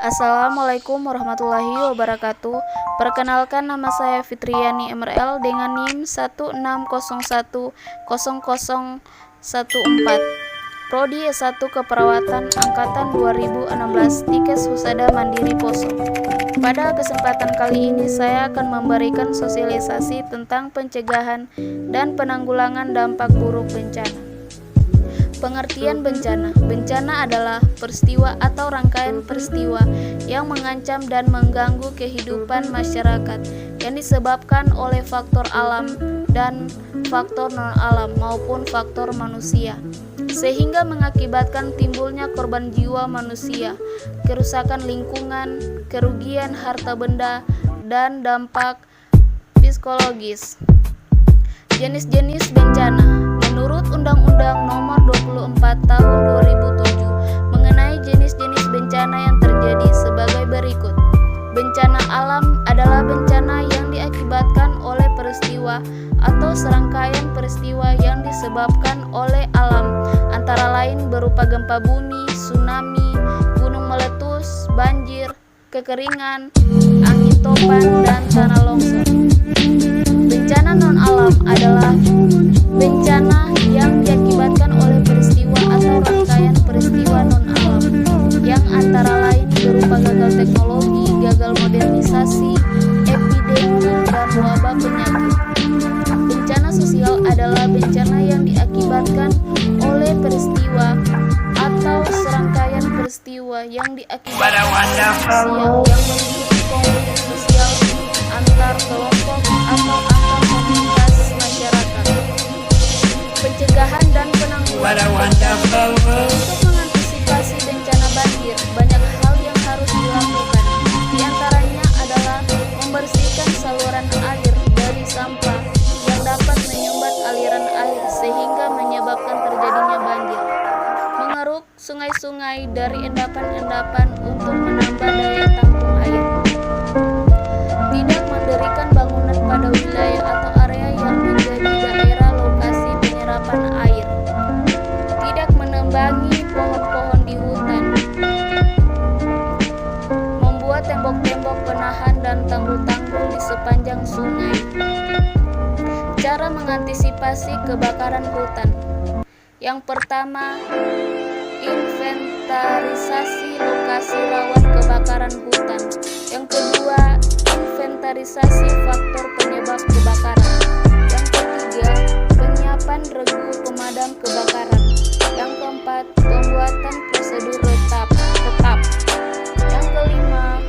Assalamualaikum warahmatullahi wabarakatuh. Perkenalkan, nama saya Fitriani MRL dengan NIM 160100014, Prodi S1 Keperawatan Angkatan 2016, Tikes Husada Mandiri Poso. Pada kesempatan kali ini saya akan memberikan sosialisasi tentang pencegahan dan penanggulangan dampak buruk bencana. Pengertian bencana. Bencana adalah peristiwa atau rangkaian peristiwa yang mengancam dan mengganggu kehidupan masyarakat yang disebabkan oleh faktor alam dan faktor non-alam maupun faktor manusia, sehingga mengakibatkan timbulnya korban jiwa manusia, kerusakan lingkungan, kerugian harta benda, dan dampak psikologis. Jenis-jenis bencana. Menurut Undang-Undang Nomor 24 Tahun 2007 mengenai jenis-jenis bencana yang terjadi sebagai berikut. Bencana alam adalah bencana yang diakibatkan oleh peristiwa atau serangkaian peristiwa yang disebabkan oleh alam, antara lain berupa gempa bumi, tsunami, gunung meletus, banjir, kekeringan, angin topan, dan tanah longsor. Bencana non-alam adalah bencana yang diakibatkan oleh peristiwa atau rangkaian peristiwa non-alam yang antara lain berupa gagal teknologi, gagal modernisasi, epidemi, dan wabah penyakit. Bencana sosial adalah bencana yang diakibatkan oleh peristiwa atau serangkaian peristiwa yang diakibatkan sosial yang mengikuti konflik sosial antar kelompok atau antar komunitas masyarakat. Pencegahan dan penanggulangan. Untuk mengantisipasi bencana banjir, banyak hal yang harus dilakukan. Di antaranya adalah membersihkan saluran air dari sampah yang dapat menyumbat aliran air sehingga menyebabkan terjadinya banjir. Mengeruk sungai-sungai dari endapan-endapan untuk menambah daya tampung air. Tidak mendirikan bangunan pada wilayah atau area yang menjadi daerah lokasi penyerapan air. Tidak menebangi pohon-pohon di hutan. Membuat tembok-tembok penahan dan tanggul-tanggul di sepanjang sungai. Cara mengantisipasi kebakaran hutan. Yang pertama, inventarisasi lokasi rawan kebakaran hutan. Yang kedua, inventarisasi faktor penyebab kebakaran. Yang ketiga, penyiapan regu pemadam kebakaran. Yang keempat, pembuatan prosedur tetap. Yang kelima,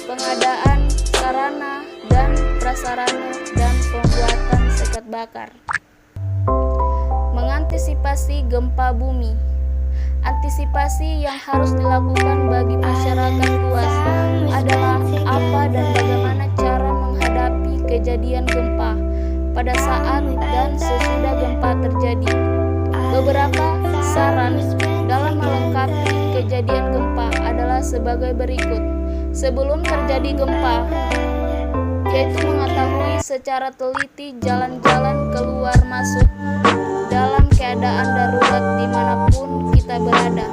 pengadaan sarana dan prasarana dan pembuatan sekat bakar. Mengantisipasi gempa bumi. Antisipasi yang harus dilakukan bagi masyarakat luas adalah apa dan bagaimana cara menghadapi kejadian gempa pada saat dan sesudah gempa terjadi. Beberapa saran dalam melengkapi kejadian gempa adalah sebagai berikut. Sebelum terjadi gempa, yaitu mengetahui secara teliti jalan-jalan keluar masuk dalam keadaan darurat dimanapun kita berada.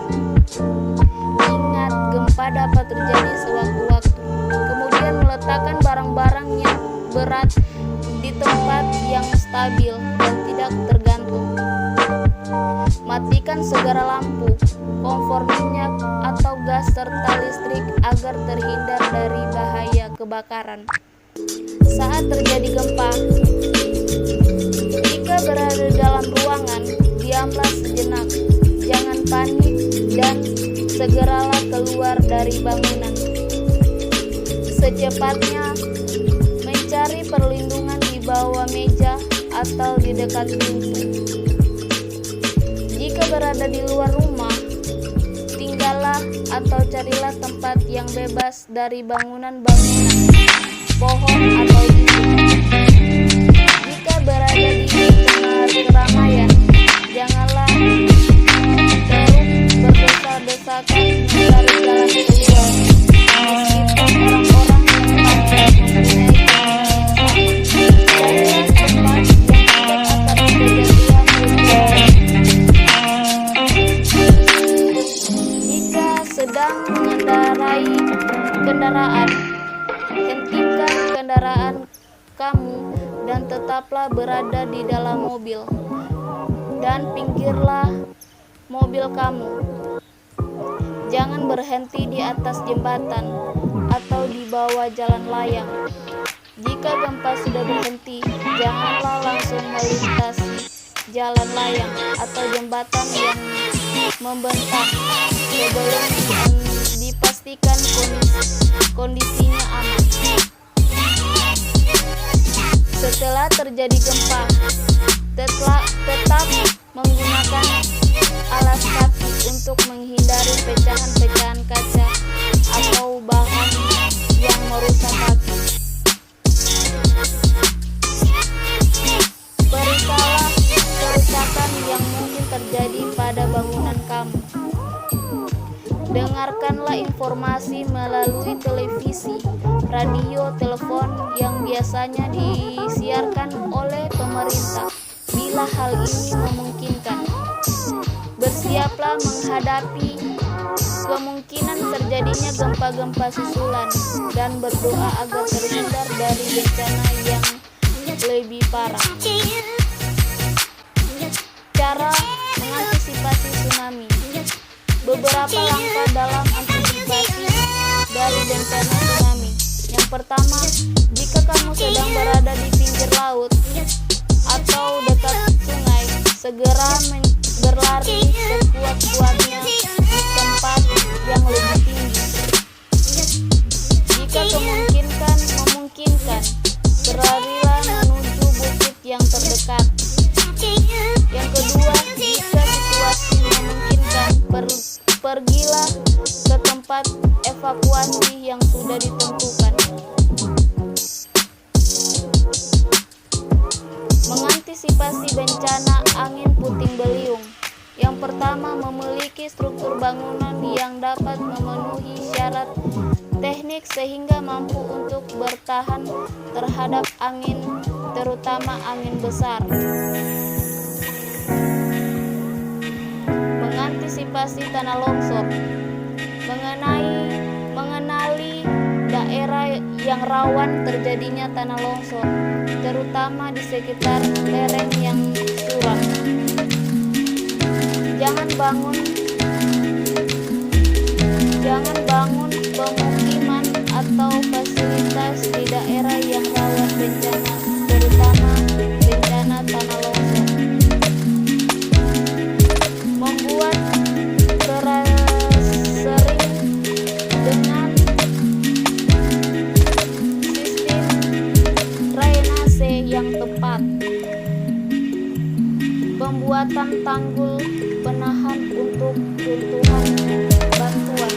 Ingat, gempa dapat terjadi sewaktu-waktu. Kemudian meletakkan barang-barang yang berat di tempat yang stabil dan tidak tergantung. Matikan segera lampu, kompor minyak atau gas serta listrik agar terhindar dari bahaya kebakaran. Saat terjadi gempa, jika berada dalam ruangan, diamlah sejenak, jangan panik dan segeralah keluar dari bangunan. Secepatnya mencari perlindungan di bawah meja atau di dekat pintu. Jika berada di luar rumah, tinggallah atau carilah tempat yang bebas dari bangunan-bangunan, pohon atau dinding. Jika berada di tengah keramaian, janganlah terus berdesak-desakan mencari jalan keluar. Meskipun orang-orang yang tak mempunyai carilah tempat yang tidak akan kejadian bencana. Jika sedang mengendarai kendaraan. Hentikan kendaraan kamu dan tetaplah berada di dalam mobil. Dan pinggirlah mobil kamu. Jangan berhenti di atas jembatan atau di bawah jalan layang. Jika gempa sudah berhenti, janganlah langsung melintasi jalan layang atau jembatan yang membentang sebelum dipastikan kondisinya aman. Setelah terjadi gempa, tetap menggunakan alas kaki untuk menghindari pecahan-pecahan kaca atau bahan yang merusak kaki. Periksalah kerusakan yang mungkin terjadi pada bangunan kamu. Dengarkanlah informasi melalui televisi, radio, telepon yang biasanya disiarkan oleh pemerintah bila hal ini memungkinkan. Bersiaplah menghadapi kemungkinan terjadinya gempa-gempa susulan dan berdoa agar terhindar dari bencana yang lebih parah. Cara mengantisipasi tsunami. Beberapa langkah dalam antisipasi dari bencana tsunami. Yang pertama, jika kamu sedang berada di pinggir laut atau dekat sungai, segera berlari sekuat-kuatnya di tempat yang lebih tinggi. Jika memungkinkan, berlarilah menuju bukit yang terdekat. Yang kedua, jika situasi memungkinkan, pergilah ke tempat evakuasi yang sudah ditentukan. Mengantisipasi bencana angin puting beliung. Yang pertama, memiliki struktur bangunan yang dapat memenuhi syarat teknik sehingga mampu untuk bertahan terhadap angin, terutama angin besar. Mengantisipasi tanah longsor. Mengenali daerah yang rawan terjadinya tanah longsor, terutama di sekitar lereng yang curam. Jangan bangun pemukiman atau fasilitas di daerah yang rawan bencana, terutama bencana tanah longsor. Membuat terasering dengan sistem drainase yang tepat. Pembuatan tanggul penahan untuk runtuhan bantuan.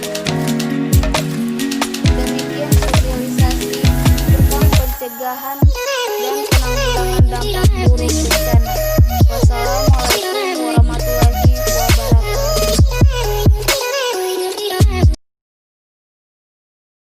Demikian sosialisasi tentang pencegahan dan penanggulangan dampak buruk